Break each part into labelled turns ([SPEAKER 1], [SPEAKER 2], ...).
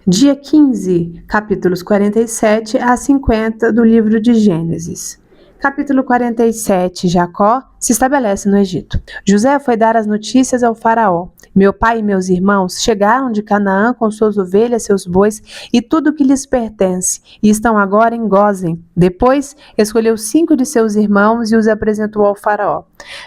[SPEAKER 1] Dia 15, capítulos 47 a 50 do livro de Gênesis. Capítulo 47, Jacó se estabelece no Egito. José foi dar as notícias ao faraó. Meu pai e meus irmãos chegaram de Canaã com suas ovelhas, seus bois e tudo o que lhes pertence, e estão agora em Gósen. Depois, escolheu 5 de seus irmãos e os apresentou ao faraó.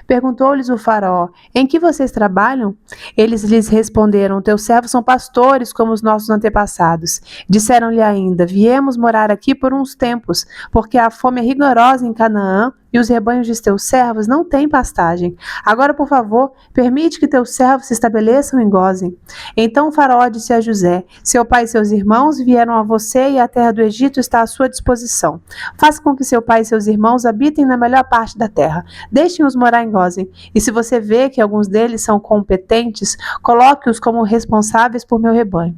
[SPEAKER 1] Perguntou-lhes o faraó: em que vocês trabalham? Eles lhes responderam: teus servos são pastores como os nossos antepassados. Disseram-lhe ainda: viemos morar aqui por uns tempos, porque a fome é rigorosa em Canaã e os rebanhos de teus servos não têm pastagem. Agora, por favor, permite que teus servos se estabeleçam em Gósen. Então o faraó disse a José: seu pai e seus irmãos vieram a você e a terra do Egito está à sua disposição. Faça com que seu pai e seus irmãos habitem na melhor parte da terra. Deixem-os morar em Gósen. E se você vê que alguns deles são competentes, coloque-os como responsáveis por meu rebanho.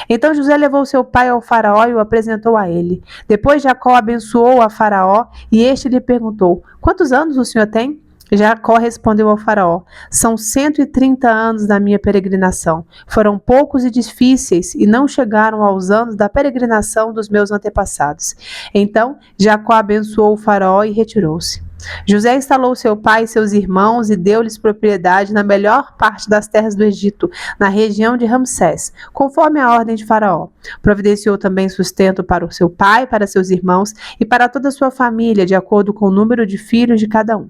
[SPEAKER 1] Então José levou seu pai ao faraó e o apresentou a ele. Depois Jacó abençoou a faraó e este lhe perguntou: quantos anos o senhor tem? Jacó respondeu ao faraó: são 130 anos da minha peregrinação. Foram poucos e difíceis e não chegaram aos anos da peregrinação dos meus antepassados. Então Jacó abençoou o faraó e retirou-se. José instalou seu pai e seus irmãos e deu-lhes propriedade na melhor parte das terras do Egito, na região de Ramsés, conforme a ordem de Faraó. Providenciou também sustento para o seu pai, para seus irmãos e para toda a sua família, de acordo com o número de filhos de cada um.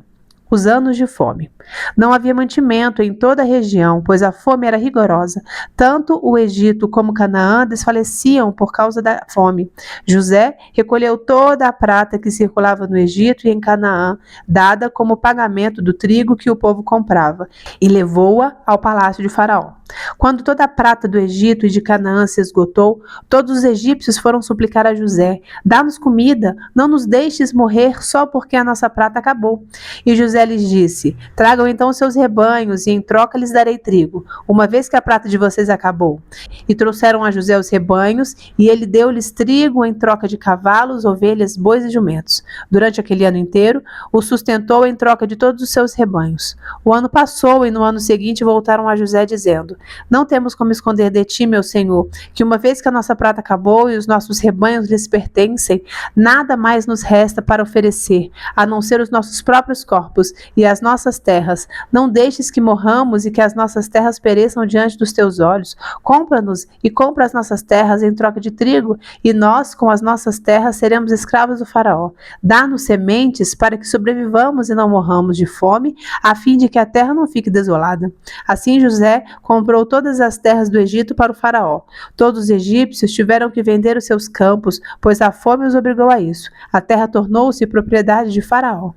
[SPEAKER 1] Os anos de fome. Não havia mantimento em toda a região, pois a fome era rigorosa. Tanto o Egito como Canaã desfaleciam por causa da fome. José recolheu toda a prata que circulava no Egito e em Canaã, dada como pagamento do trigo que o povo comprava, e levou-a ao palácio de Faraó. Quando toda a prata do Egito e de Canaã se esgotou, todos os egípcios foram suplicar a José: dá-nos comida, não nos deixes morrer só porque a nossa prata acabou. E José lhes disse: tragam então seus rebanhos e em troca lhes darei trigo, uma vez que a prata de vocês acabou. E trouxeram a José os rebanhos e ele deu-lhes trigo em troca de cavalos, ovelhas, bois e jumentos. Durante aquele ano inteiro, o sustentou em troca de todos os seus rebanhos. O ano passou e no ano seguinte voltaram a José dizendo: não temos como esconder de ti, meu senhor, que uma vez que a nossa prata acabou e os nossos rebanhos lhes pertencem, nada mais nos resta para oferecer, a não ser os nossos próprios corpos e as nossas terras. Não deixes que morramos e que as nossas terras pereçam diante dos teus olhos. Compra-nos e compra as nossas terras em troca de trigo, e nós, com as nossas terras, seremos escravos do faraó. Dá-nos sementes para que sobrevivamos e não morramos de fome, a fim de que a terra não fique desolada. Assim José comprou todas as terras do Egito para o faraó. Todos os egípcios tiveram que vender os seus campos, pois a fome os obrigou a isso. A terra tornou-se propriedade de Faraó.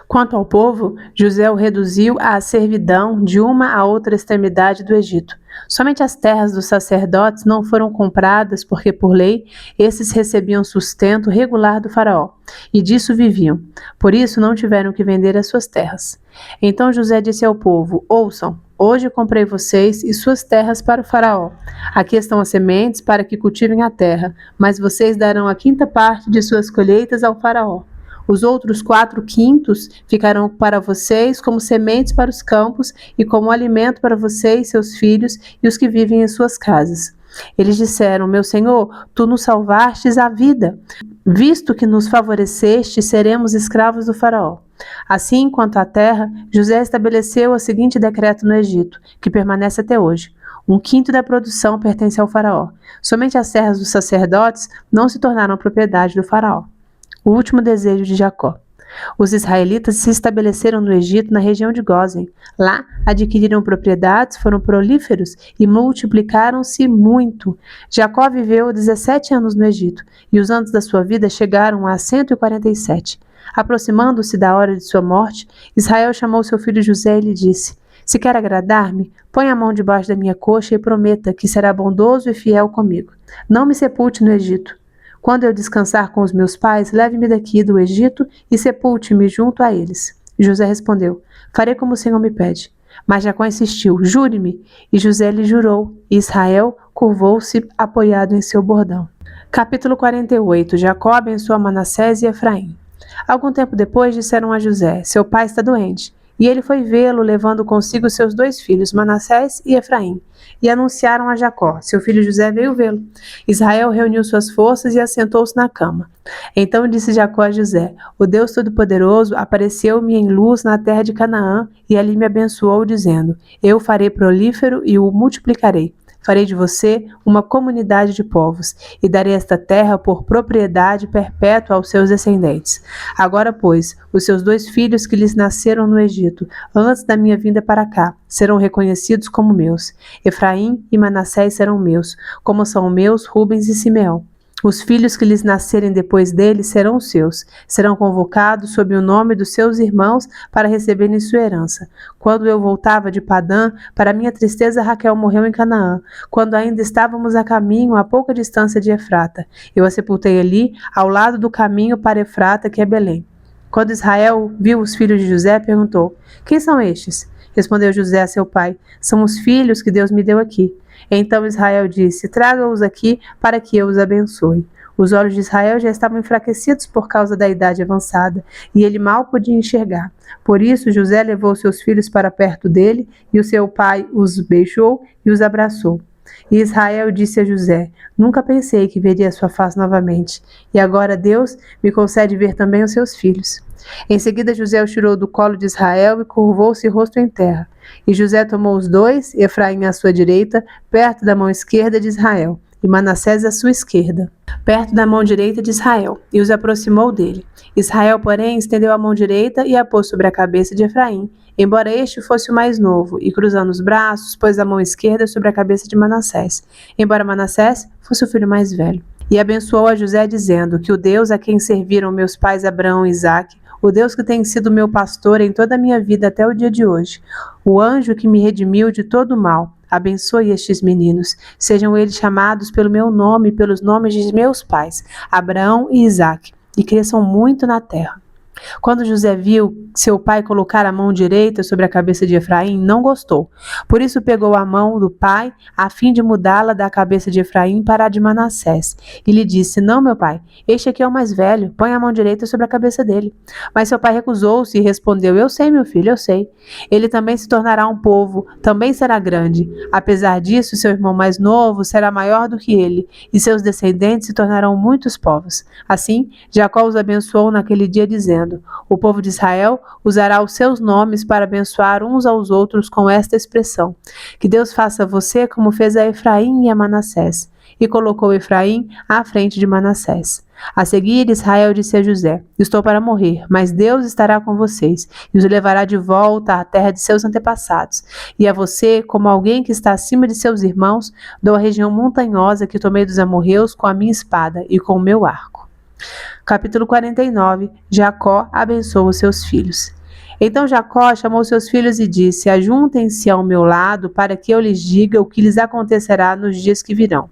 [SPEAKER 1] Quanto ao povo, José o reduziu à servidão de uma a outra extremidade do Egito. Somente as terras dos sacerdotes não foram compradas porque, por lei, esses recebiam sustento regular do faraó, e disso viviam. Por isso não tiveram que vender as suas terras. Então José disse ao povo: ouçam, hoje comprei vocês e suas terras para o faraó. Aqui estão as sementes para que cultivem a terra, mas vocês darão a 5ª parte de suas colheitas ao faraó. Os outros 4/5 ficarão para vocês como sementes para os campos e como alimento para vocês, seus filhos e os que vivem em suas casas. Eles disseram: meu senhor, tu nos salvastes a vida. Visto que nos favoreceste, seremos escravos do faraó. Assim, quanto à terra, José estabeleceu o seguinte decreto no Egito, que permanece até hoje: 1/5 da produção pertence ao faraó. Somente as terras dos sacerdotes não se tornaram propriedade do faraó. O último desejo de Jacó. Os israelitas se estabeleceram no Egito, na região de Gósen. Lá adquiriram propriedades, foram prolíferos e multiplicaram-se muito. Jacó viveu 17 anos no Egito, e os anos da sua vida chegaram a 147. Aproximando-se da hora de sua morte, Israel chamou seu filho José e lhe disse: se quer agradar-me, põe a mão debaixo da minha coxa e prometa que será bondoso e fiel comigo. Não me sepulte no Egito. Quando eu descansar com os meus pais, leve-me daqui do Egito e sepulte-me junto a eles. José respondeu: farei como o Senhor me pede. Mas Jacó insistiu: jure-me. E José lhe jurou, e Israel curvou-se apoiado em seu bordão. Capítulo 48. Jacó abençoa Manassés e Efraim. Algum tempo depois disseram a José: seu pai está doente. E ele foi vê-lo, levando consigo seus 2 filhos, Manassés e Efraim. E anunciaram a Jacó. Seu filho José veio vê-lo. Israel reuniu suas forças e assentou-se na cama. Então disse Jacó a José: O Deus Todo-Poderoso apareceu-me em luz na terra de Canaã e ali me abençoou, dizendo: Eu farei prolífero e o multiplicarei. Farei de você uma comunidade de povos, e darei esta terra por propriedade perpétua aos seus descendentes. Agora, pois, os seus 2 filhos que lhes nasceram no Egito, antes da minha vinda para cá, serão reconhecidos como meus. Efraim e Manassés serão meus, como são meus Rubens e Simeão. Os filhos que lhes nascerem depois deles serão seus, serão convocados sob o nome dos seus irmãos para receberem sua herança. Quando eu voltava de Padã, para minha tristeza Raquel morreu em Canaã, quando ainda estávamos a caminho a pouca distância de Efrata. Eu a sepultei ali, ao lado do caminho para Efrata, que é Belém. Quando Israel viu os filhos de José, perguntou: Quem são estes? Respondeu José a seu pai: São os filhos que Deus me deu aqui. Então Israel disse: Traga-os aqui para que eu os abençoe. Os olhos de Israel já estavam enfraquecidos por causa da idade avançada, e ele mal podia enxergar. Por isso José levou seus filhos para perto dele, e o seu pai os beijou e os abraçou. E Israel disse a José: Nunca pensei que veria sua face novamente, e agora Deus me concede ver também os seus filhos. Em seguida José os tirou do colo de Israel e curvou-se rosto em terra. E José tomou os 2, Efraim à sua direita, perto da mão esquerda de Israel, e Manassés à sua esquerda, perto da mão direita de Israel, e os aproximou dele. Israel, porém, estendeu a mão direita e a pôs sobre a cabeça de Efraim, embora este fosse o mais novo, e cruzando os braços, pôs a mão esquerda sobre a cabeça de Manassés, embora Manassés fosse o filho mais velho. E abençoou a José, dizendo: Que o Deus a quem serviram meus pais Abraão e Isaque, o Deus que tem sido meu pastor em toda a minha vida até o dia de hoje, o anjo que me redimiu de todo o mal, abençoe estes meninos. Sejam eles chamados pelo meu nome e pelos nomes de meus pais, Abraão e Isaque, e cresçam muito na terra. Quando José viu seu pai colocar a mão direita sobre a cabeça de Efraim, não gostou. Por isso pegou a mão do pai, a fim de mudá-la da cabeça de Efraim para a de Manassés. E lhe disse: Não, meu pai, este aqui é o mais velho, põe a mão direita sobre a cabeça dele. Mas seu pai recusou-se e respondeu: Eu sei, meu filho, eu sei. Ele também se tornará um povo, também será grande. Apesar disso, seu irmão mais novo será maior do que ele, e seus descendentes se tornarão muitos povos. Assim, Jacó os abençoou naquele dia, dizendo: O povo de Israel usará os seus nomes para abençoar uns aos outros com esta expressão: Que Deus faça a você como fez a Efraim e a Manassés. E colocou Efraim à frente de Manassés. A seguir, Israel disse a José: Estou para morrer, mas Deus estará com vocês e os levará de volta à terra de seus antepassados. E a você, como alguém que está acima de seus irmãos, dou a região montanhosa que tomei dos amorreus com a minha espada e com o meu arco. Capítulo 49. Jacó abençoa os seus filhos. Então Jacó chamou seus filhos e disse: Ajuntem-se ao meu lado para que eu lhes diga o que lhes acontecerá nos dias que virão.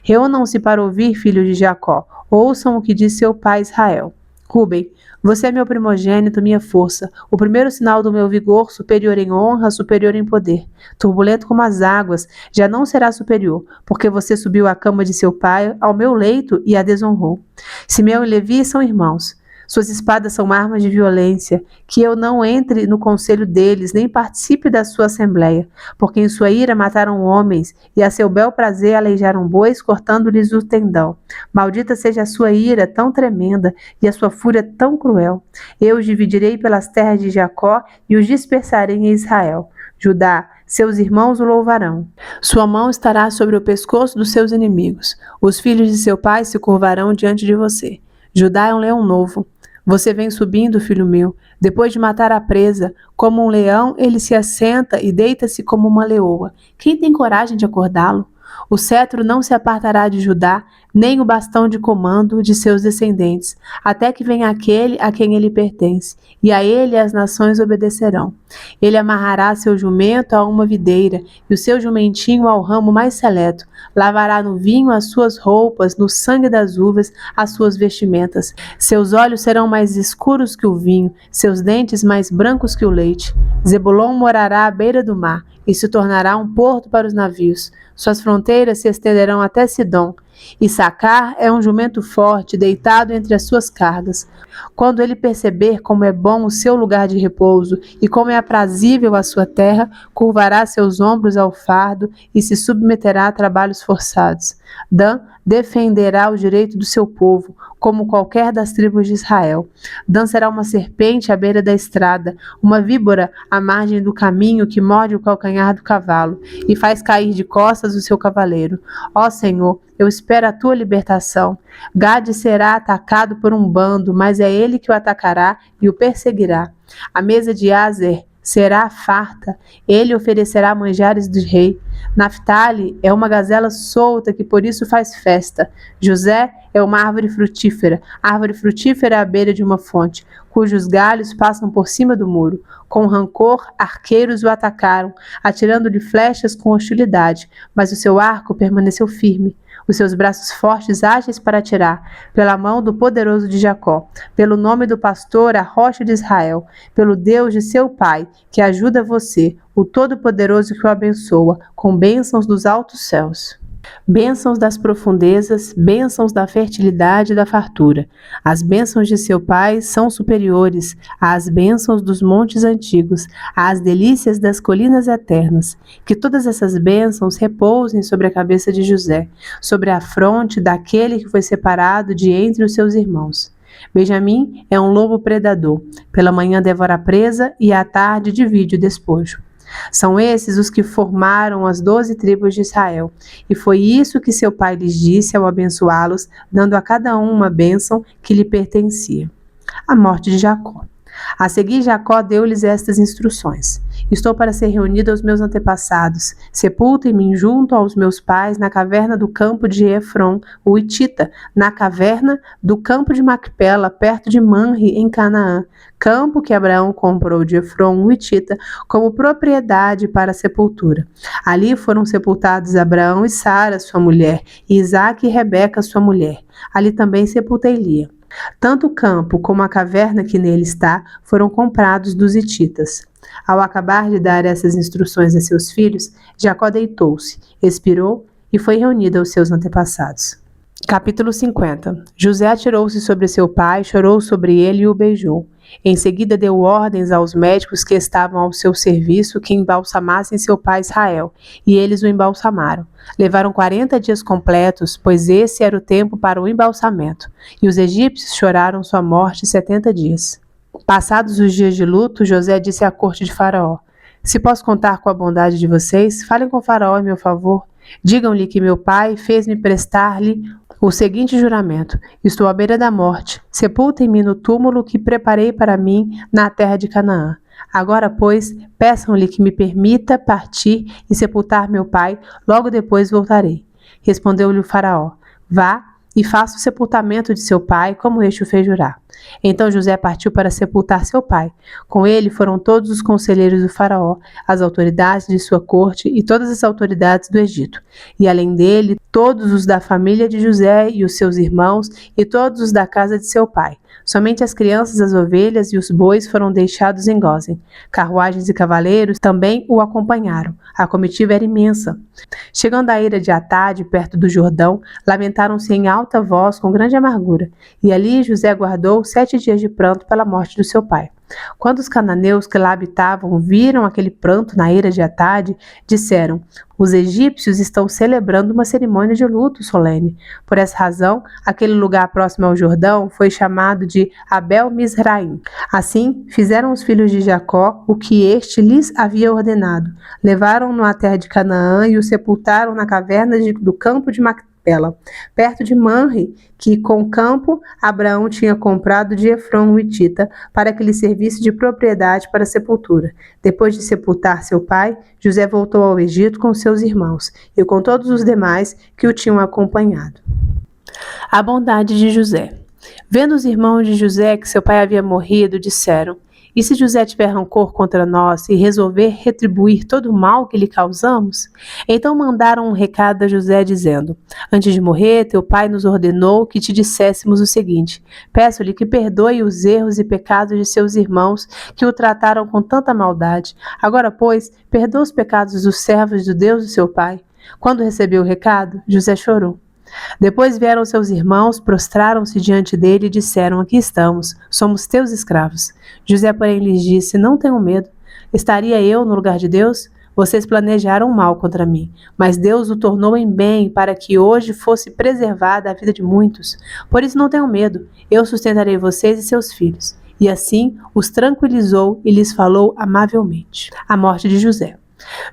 [SPEAKER 1] Reúnam-se para ouvir, filhos de Jacó. Ouçam o que diz seu pai Israel. Ruben, você é meu primogênito, minha força, o primeiro sinal do meu vigor, superior em honra, superior em poder. Turbulento como as águas, já não será superior, porque você subiu à cama de seu pai, ao meu leito, e a desonrou. Simeão e Levi são irmãos. Suas espadas são armas de violência, que eu não entre no conselho deles, nem participe da sua assembleia, porque em sua ira mataram homens, e a seu bel prazer aleijaram bois, cortando-lhes o tendão. Maldita seja a sua ira tão tremenda, e a sua fúria tão cruel. Eu os dividirei pelas terras de Jacó, e os dispersarei em Israel. Judá, seus irmãos o louvarão. Sua mão estará sobre o pescoço dos seus inimigos. Os filhos de seu pai se curvarão diante de você. Judá é um leão novo. Você vem subindo, filho meu, depois de matar a presa. Como um leão, ele se assenta e deita-se como uma leoa. Quem tem coragem de acordá-lo? O cetro não se apartará de Judá, nem o bastão de comando de seus descendentes, até que venha aquele a quem ele pertence, e a ele as nações obedecerão. Ele amarrará seu jumento a uma videira, e o seu jumentinho ao ramo mais seleto. Lavará no vinho as suas roupas, no sangue das uvas as suas vestimentas. Seus olhos serão mais escuros que o vinho, seus dentes mais brancos que o leite. Zebulon morará à beira do mar, e se tornará um porto para os navios. Suas fronteiras se estenderão até Sidom, Issacar é um jumento forte, deitado entre as suas cargas. Quando ele perceber como é bom o seu lugar de repouso e como é aprazível a sua terra, curvará seus ombros ao fardo e se submeterá a trabalhos forçados. Dan defenderá o direito do seu povo, como qualquer das tribos de Israel. Dan será uma serpente à beira da estrada, uma víbora à margem do caminho que morde o calcanhar do cavalo e faz cair de costas o seu cavaleiro. Ó Senhor, eu espero a tua libertação. Gade será atacado por um bando, mas é ele que o atacará e o perseguirá. A mesa de Azer será farta, ele oferecerá manjares do rei. Naftali é uma gazela solta que por isso faz festa. José é uma árvore frutífera à beira de uma fonte, cujos galhos passam por cima do muro. Com rancor, arqueiros o atacaram, atirando-lhe flechas com hostilidade, mas o seu arco permaneceu firme. Os seus braços fortes ágeis para atirar, pela mão do poderoso de Jacó, pelo nome do pastor, a rocha de Israel, pelo Deus de seu pai, que ajuda você, o Todo-Poderoso que o abençoa, com bênçãos dos altos céus. Bênçãos das profundezas, bênçãos da fertilidade e da fartura. As bênçãos de seu pai são superiores às bênçãos dos montes antigos, às delícias das colinas eternas. Que todas essas bênçãos repousem sobre a cabeça de José, sobre a fronte daquele que foi separado de entre os seus irmãos. Benjamim é um lobo predador. Pela manhã devora a presa e à tarde divide o despojo. São esses os que formaram as 12 tribos de Israel. E foi isso que seu pai lhes disse ao abençoá-los, dando a cada um uma bênção que lhe pertencia. A morte de Jacó. A seguir, Jacó deu-lhes estas instruções: Estou para ser reunido aos meus antepassados. Sepultem-me junto aos meus pais na caverna do campo de Efron, o Hitita, na caverna do campo de Macpela, perto de Manre, em Canaã, campo que Abraão comprou de Efron, o Hitita, como propriedade para a sepultura. Ali foram sepultados Abraão e Sara, sua mulher, e Isaque e Rebeca, sua mulher. Ali também sepultei Lia. Tanto o campo como a caverna que nele está foram comprados dos hititas. Ao acabar de dar essas instruções a seus filhos, Jacó deitou-se, expirou e foi reunido aos seus antepassados. Capítulo 50. José atirou-se sobre seu pai, chorou sobre ele e o beijou. Em seguida deu ordens aos médicos que estavam ao seu serviço que embalsamassem seu pai Israel, e eles o embalsamaram. Levaram 40 dias completos, pois esse era o tempo para o embalsamento, e os egípcios choraram sua morte 70 dias. Passados os dias de luto, José disse à corte de Faraó: Se posso contar com a bondade de vocês, falem com Faraó em meu favor. Digam-lhe que meu pai fez-me prestar-lhe o seguinte juramento: Estou à beira da morte. Sepultem-me no túmulo que preparei para mim na terra de Canaã. Agora, pois, peçam-lhe que me permita partir e sepultar meu pai, logo depois voltarei. Respondeu-lhe o Faraó: Vá e faça o sepultamento de seu pai, como este o fez jurar. Então José partiu para sepultar seu pai. Com ele foram todos os conselheiros do Faraó, as autoridades de sua corte e todas as autoridades do Egito. E além dele, todos os da família de José e os seus irmãos e todos os da casa de seu pai. Somente as crianças, as ovelhas e os bois foram deixados em Gósen. Carruagens e cavaleiros também o acompanharam. A comitiva era imensa. Chegando à eira de Atade, perto do Jordão, lamentaram-se em alta voz com grande amargura. E ali José guardou 7 dias de pranto pela morte do seu pai. Quando os cananeus que lá habitavam viram aquele pranto na eira de Atade, disseram: Os egípcios estão celebrando uma cerimônia de luto solene. Por essa razão, aquele lugar próximo ao Jordão foi chamado de Abel-Mizraim. Assim, fizeram os filhos de Jacó o que este lhes havia ordenado. Levaram-no à terra de Canaã e o sepultaram na caverna do campo de Macpela, perto de Manre, que com o campo Abraão tinha comprado de Efron o Hitita, para que lhe servisse de propriedade para a sepultura. Depois de sepultar seu pai, José voltou ao Egito com seus irmãos e com todos os demais que o tinham acompanhado. A bondade de José. Vendo os irmãos de José que seu pai havia morrido, disseram: E se José tiver rancor contra nós e resolver retribuir todo o mal que lhe causamos? Então mandaram um recado a José, dizendo: Antes de morrer, teu pai nos ordenou que te disséssemos o seguinte: Peço-lhe que perdoe os erros e pecados de seus irmãos que o trataram com tanta maldade. Agora, pois, perdoa os pecados dos servos do Deus do seu pai. Quando recebeu o recado, José chorou. Depois vieram seus irmãos, prostraram-se diante dele e disseram: Aqui estamos, somos teus escravos. José, porém, lhes disse: Não tenham medo. Estaria eu no lugar de Deus? Vocês planejaram mal contra mim, mas Deus o tornou em bem para que hoje fosse preservada a vida de muitos. Por isso não tenham medo, eu sustentarei vocês e seus filhos. E assim os tranquilizou e lhes falou amavelmente. A morte de José.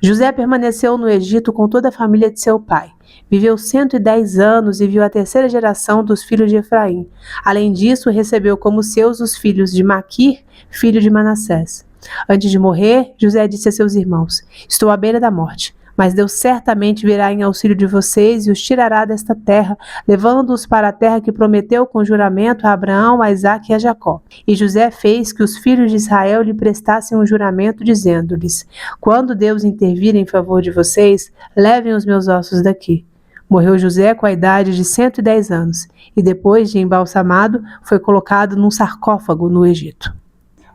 [SPEAKER 1] José permaneceu no Egito com toda a família de seu pai. Viveu 110 anos e viu a terceira geração dos filhos de Efraim. Além disso, recebeu como seus os filhos de Maquir, filho de Manassés. Antes de morrer, José disse a seus irmãos: Estou à beira da morte, mas Deus certamente virá em auxílio de vocês e os tirará desta terra, levando-os para a terra que prometeu com juramento a Abraão, a Isaque e a Jacó. E José fez que os filhos de Israel lhe prestassem um juramento, dizendo-lhes: Quando Deus intervir em favor de vocês, levem os meus ossos daqui. Morreu José com a idade de 110 anos, e depois de embalsamado, foi colocado num sarcófago no Egito.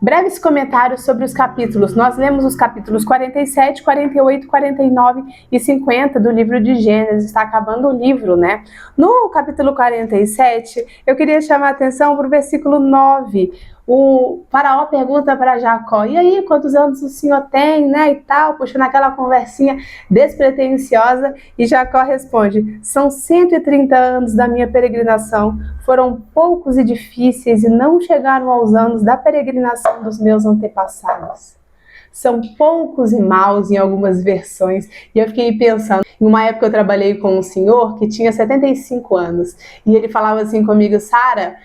[SPEAKER 1] Breves comentários sobre os capítulos. Nós lemos os capítulos 47, 48, 49 e 50 do livro de Gênesis. Está acabando o livro, né? No capítulo 47, eu queria chamar a atenção para o versículo 9. O faraó pergunta para Jacó: E aí, quantos anos o senhor tem, né? E tal, puxando aquela conversinha despretensiosa. E Jacó responde: São 130 anos da minha peregrinação. Foram poucos e difíceis e não chegaram aos anos da peregrinação dos meus antepassados. São poucos e maus em algumas versões. E eu fiquei pensando, em uma época eu trabalhei com um senhor que tinha 75 anos. E ele falava assim comigo: Sara,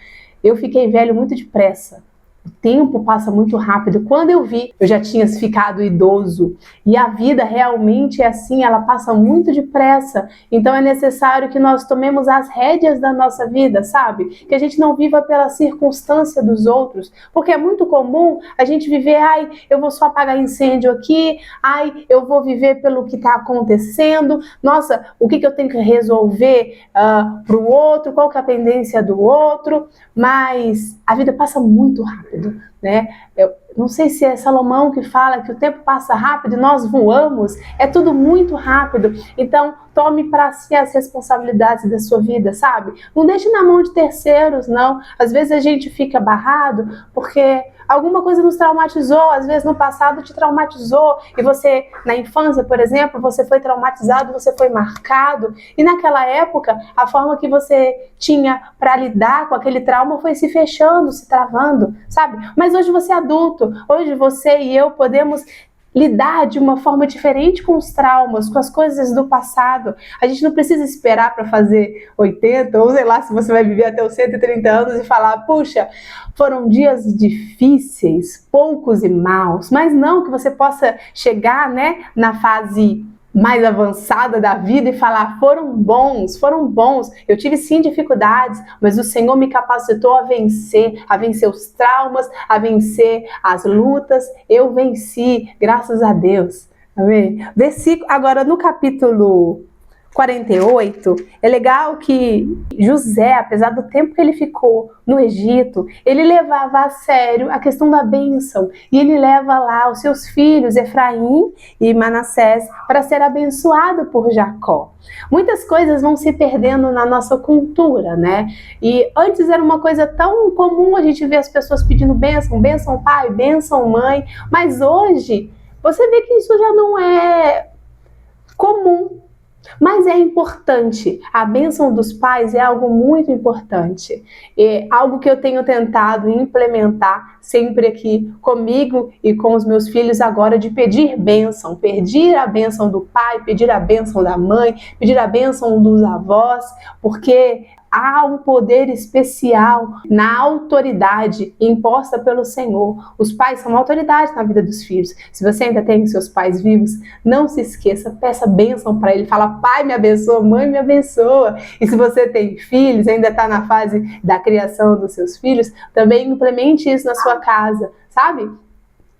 [SPEAKER 1] eu fiquei velho muito depressa. O tempo passa muito rápido. Quando eu vi, eu já tinha ficado idoso. E a vida realmente é assim, ela passa muito depressa. Então é necessário que nós tomemos as rédeas da nossa vida, sabe? Que a gente não viva pela circunstância dos outros. Porque é muito comum a gente viver: ai, eu vou só apagar incêndio aqui. Ai, eu vou viver pelo que está acontecendo. Nossa, o que eu tenho que resolver para o outro? Qual que é a pendência do outro? Mas a vida passa muito rápido, né? Eu não sei se é Salomão que fala que o tempo passa rápido e nós voamos. É tudo muito rápido. Então, tome para si as responsabilidades da sua vida, sabe? Não deixe na mão de terceiros, não. Às vezes a gente fica barrado porque alguma coisa nos traumatizou, às vezes no passado te traumatizou, e você, na infância, por exemplo, você foi traumatizado, você foi marcado, e naquela época, a forma que você tinha para lidar com aquele trauma foi se fechando, se travando, sabe? Mas hoje você é adulto, hoje você e eu podemos lidar de uma forma diferente com os traumas, com as coisas do passado. A gente não precisa esperar para fazer 80, ou sei lá, se você vai viver até os 130 anos e falar: puxa, foram dias difíceis, poucos e maus, mas não, que você possa chegar, né, na fase mais avançada da vida e falar: foram bons, eu tive sim dificuldades, mas o Senhor me capacitou a vencer os traumas, a vencer as lutas, eu venci, graças a Deus, amém? Versículo, agora no capítulo 48, é legal que José, apesar do tempo que ele ficou no Egito, ele levava a sério a questão da bênção, e ele leva lá os seus filhos, Efraim e Manassés, para ser abençoado por Jacó. Muitas coisas vão se perdendo na nossa cultura, né? E antes era uma coisa tão comum a gente ver as pessoas pedindo bênção, bênção pai, bênção mãe, mas hoje você vê que isso já não é comum. Mas é importante, a bênção dos pais é algo muito importante, é algo que eu tenho tentado implementar sempre aqui comigo e com os meus filhos agora, de pedir bênção, pedir a bênção do pai, pedir a bênção da mãe, pedir a bênção dos avós, porque há um poder especial na autoridade imposta pelo Senhor. Os pais são autoridade na vida dos filhos. Se você ainda tem seus pais vivos, não se esqueça, peça bênção para ele. Fala: pai me abençoa, mãe me abençoa. E se você tem filhos, ainda está na fase da criação dos seus filhos, também implemente isso na sua casa, sabe?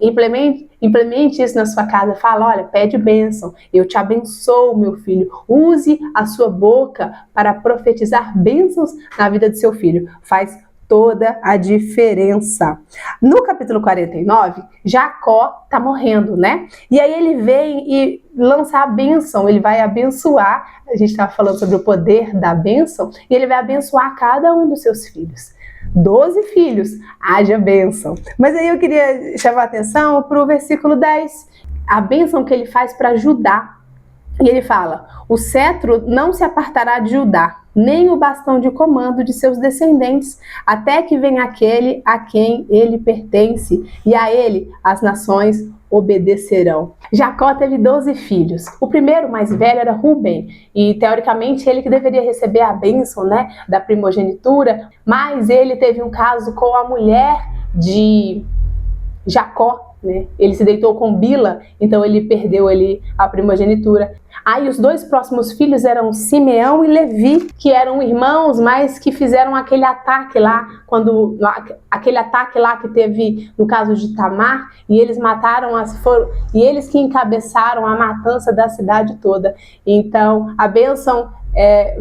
[SPEAKER 1] Implemente isso na sua casa. Fala: olha, pede bênção, eu te abençoo, meu filho. Use a sua boca para profetizar bênçãos na vida do seu filho. Faz toda a diferença. No capítulo 49, Jacó tá morrendo, né? E aí ele vem e lança a bênção, ele vai abençoar, a gente estava falando sobre o poder da bênção, e ele vai abençoar cada um dos seus filhos. 12 filhos, haja bênção. Mas aí eu queria chamar a atenção para o versículo 10, a bênção que ele faz para Judá. E ele fala: o cetro não se apartará de Judá, nem o bastão de comando de seus descendentes, até que venha aquele a quem ele pertence, e a ele as nações obedecerão. Jacó teve 12 filhos. O primeiro, mais velho, era Rubem, e teoricamente ele que deveria receber a bênção, né, da primogenitura, mas ele teve um caso com a mulher de Jacó, né? Ele se deitou com Bila, então ele perdeu a primogenitura. Aí os dois próximos filhos eram Simeão e Levi, que eram irmãos, mas que fizeram aquele ataque lá, aquele ataque lá que teve no caso de Tamar, e eles mataram e eles que encabeçaram a matança da cidade toda. Então a bênção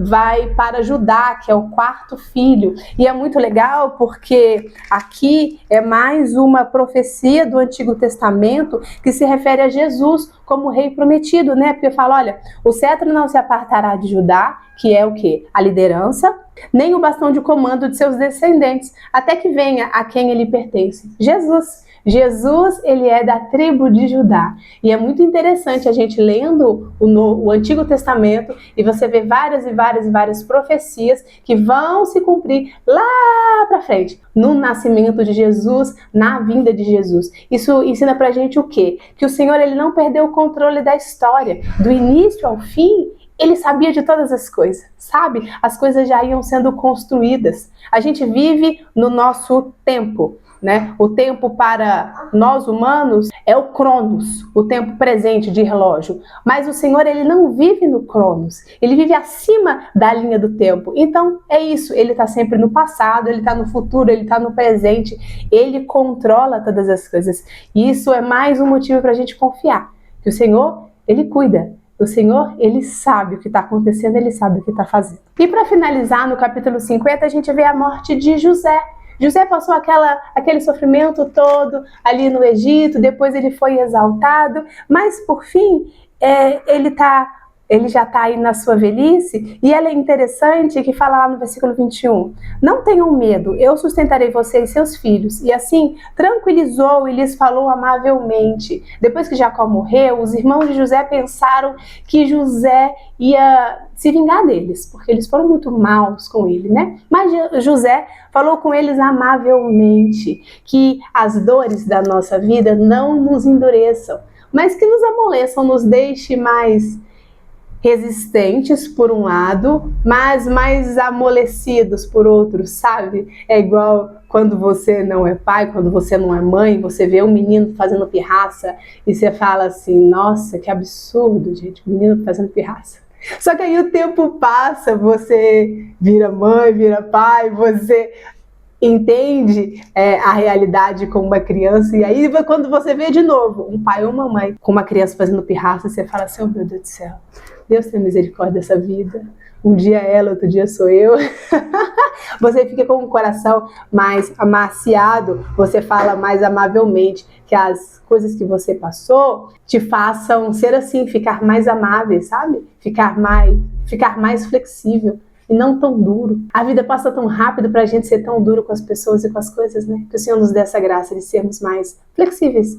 [SPEAKER 1] vai para Judá, que é o quarto filho. E é muito legal porque aqui é mais uma profecia do Antigo Testamento que se refere a Jesus como rei prometido, né? Porque fala, olha, o cetro não se apartará de Judá, que é o quê? A liderança, nem o bastão de comando de seus descendentes, até que venha a quem ele pertence, Jesus. Jesus, ele é da tribo de Judá. E é muito interessante a gente lendo o Antigo Testamento e você vê várias profecias que vão se cumprir lá pra frente, no nascimento de Jesus, na vinda de Jesus. Isso ensina pra gente o quê? Que o Senhor, ele não perdeu o controle da história. Do início ao fim, ele sabia de todas as coisas, sabe? As coisas já iam sendo construídas. A gente vive no nosso tempo, né? O tempo para nós humanos é o Cronos, o tempo presente de relógio. Mas o Senhor, ele não vive no Cronos, ele vive acima da linha do tempo. Então é isso, ele está sempre no passado, ele está no futuro, ele está no presente, ele controla todas as coisas. E isso é mais um motivo para a gente confiar que o Senhor, ele cuida. O Senhor, ele sabe o que está acontecendo, ele sabe o que está fazendo. E para finalizar, no capítulo 50, a gente vê a morte de José. José passou aquele sofrimento todo ali no Egito, depois ele foi exaltado, mas por fim, ele já está aí na sua velhice, e ela é interessante que fala lá no versículo 21, não tenham medo, eu sustentarei você e seus filhos, e assim tranquilizou e lhes falou amavelmente. Depois que Jacó morreu, os irmãos de José pensaram que José ia se vingar deles, porque eles foram muito maus com ele, né? Mas José falou com eles amavelmente, que as dores da nossa vida não nos endureçam, mas que nos amoleçam, nos deixe mais resistentes por um lado, mas mais amolecidos por outro, sabe? É igual quando você não é pai, quando você não é mãe, você vê um menino fazendo pirraça e você fala assim, nossa, que absurdo, gente, o menino fazendo pirraça. Só que aí o tempo passa, você vira mãe, vira pai, você entende a realidade como uma criança, e aí quando você vê de novo um pai ou uma mãe com uma criança fazendo pirraça, você fala assim, oh meu Deus do céu, Deus tem misericórdia dessa vida, um dia é ela, outro dia sou eu. Você fica com o coração mais amaciado, você fala mais amavelmente, que as coisas que você passou te façam ser assim, ficar mais amável, sabe? Ficar mais flexível e não tão duro. A vida passa tão rápido pra gente ser tão duro com as pessoas e com as coisas, né? Que o Senhor nos dê essa graça de sermos mais flexíveis,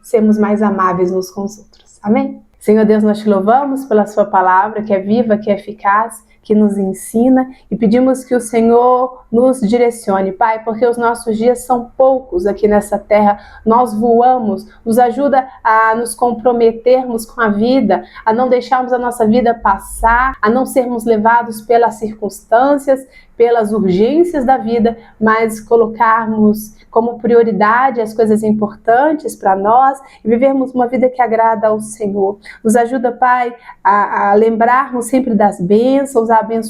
[SPEAKER 1] sermos mais amáveis uns com os outros. Amém? Senhor Deus, nós te louvamos pela sua palavra, que é viva, que é eficaz, que nos ensina, e pedimos que o Senhor nos direcione, Pai, porque os nossos dias são poucos aqui nessa terra, nós voamos, nos ajuda a nos comprometermos com a vida, a não deixarmos a nossa vida passar, a não sermos levados pelas circunstâncias, pelas urgências da vida, mas colocarmos como prioridade as coisas importantes para nós e vivermos uma vida que agrada ao Senhor. Nos ajuda, Pai, a lembrarmos sempre das bênçãos,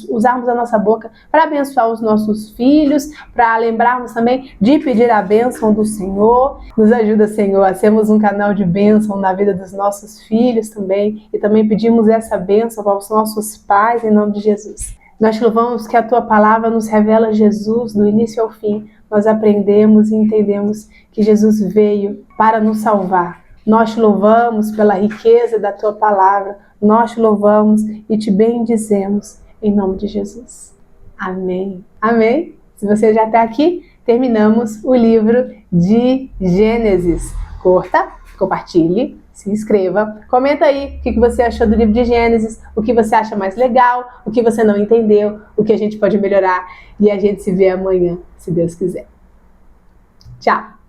[SPEAKER 1] usarmos a nossa boca para abençoar os nossos filhos, para lembrarmos também de pedir a bênção do Senhor. Nos ajuda, Senhor, a sermos um canal de bênção na vida dos nossos filhos também, e também pedimos essa bênção aos nossos pais, em nome de Jesus. Nós te louvamos que a tua palavra nos revela Jesus do início ao fim. Nós aprendemos e entendemos que Jesus veio para nos salvar. Nós te louvamos pela riqueza da tua palavra. Nós te louvamos e te bendizemos em nome de Jesus. Amém. Amém. Se você já está aqui, terminamos o livro de Gênesis. Curta, compartilhe, se inscreva, comenta aí o que você achou do livro de Gênesis, o que você acha mais legal, o que você não entendeu, o que a gente pode melhorar, e a gente se vê amanhã, se Deus quiser. Tchau!